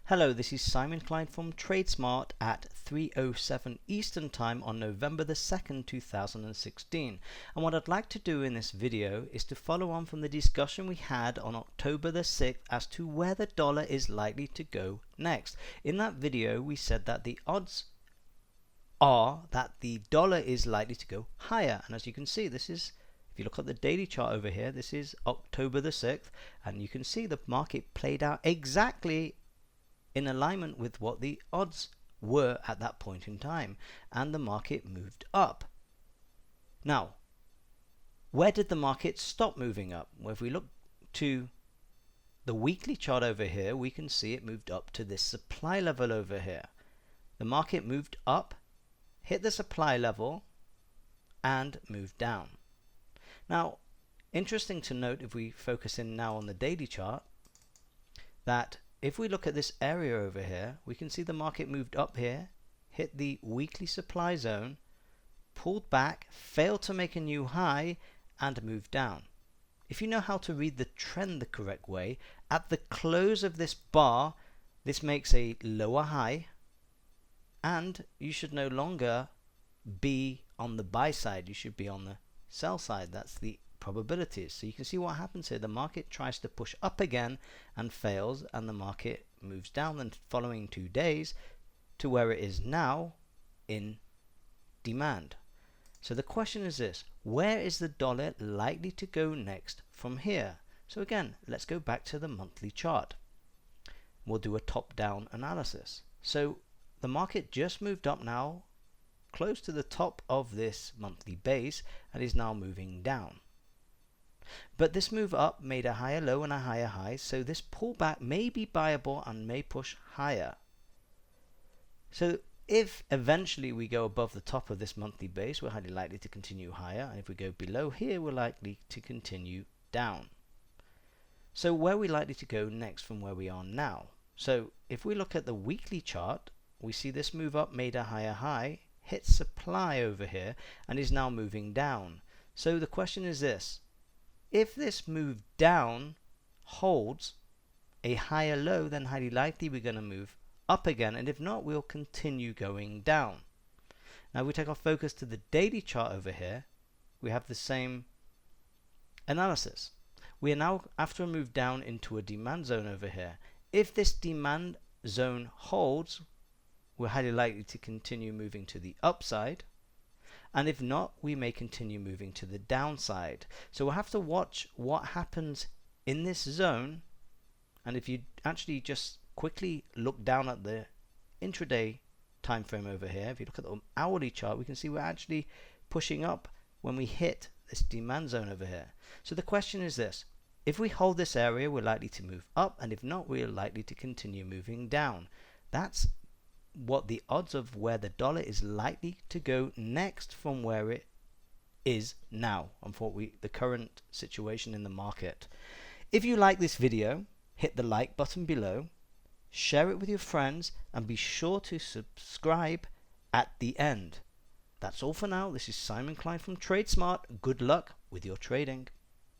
Hello, this is Simon Klein from TradeSmart at 3:07 Eastern Time on November the 2nd, 2016. And what I'd like to do in this video is to follow on from the discussion we had on October the 6th as to where the dollar is likely to go next. In that video, we said that the odds are that the dollar is likely to go higher. And as you can see, this is, if you look at the daily chart over here, this is October the 6th, and you can see the market played out exactly in alignment with what the odds were at that point in time, and the market moved up. Now, where did the market stop moving up? Well, if we look to the weekly chart over here, we can see it moved up to this supply level over here. The market moved up, hit the supply level, and moved down. Now, interesting to note, if we focus in now on the daily chart, that if we look at this area over here, we can see the market moved up here, hit the weekly supply zone, pulled back, failed to make a new high, and moved down. If you know how to read the trend the correct way, at the close of this bar, this makes a lower high, and you should no longer be on the buy side, you should be on the sell side. That's the probabilities. So you can see what happens here. The market tries to push up again and fails, and the market moves down the following 2 days to where it is now in demand. So the question is this: where is the dollar likely to go next from here? So again, let's go back to the monthly chart. We'll do a top-down analysis. So the market just moved up now close to the top of this monthly base and is now moving down. But this move up made a higher low and a higher high, so this pullback may be buyable and may push higher. So if eventually we go above the top of this monthly base, we're highly likely to continue higher, and if we go below here, we're likely to continue down. So where are we likely to go next from where we are now? So if we look at the weekly chart, we see this move up made a higher high, hit supply over here, and is now moving down. So the question is this: if this move down holds a higher low, then highly likely we're going to move up again, and if not, we'll continue going down. Now we take our focus to the daily chart over here, we have the same analysis. We are now, after a move down, into a demand zone over here. If this demand zone holds, we're highly likely to continue moving to the upside, and if not, we may continue moving to the downside. So we'll have to watch what happens in this zone. And if you actually just quickly look down at the intraday time frame over here, if you look at the hourly chart, we can see we're actually pushing up when we hit this demand zone over here. So the question is this: if we hold this area, we're likely to move up, and if not, we're likely to continue moving down. That's what the odds of where the dollar is likely to go next from where it is now, and for the current situation in the market. If you like this video, hit the like button below, share it with your friends, and be sure to subscribe at the end. That's all for now. This is Simon Klein from TradeSmart. Good luck with your trading.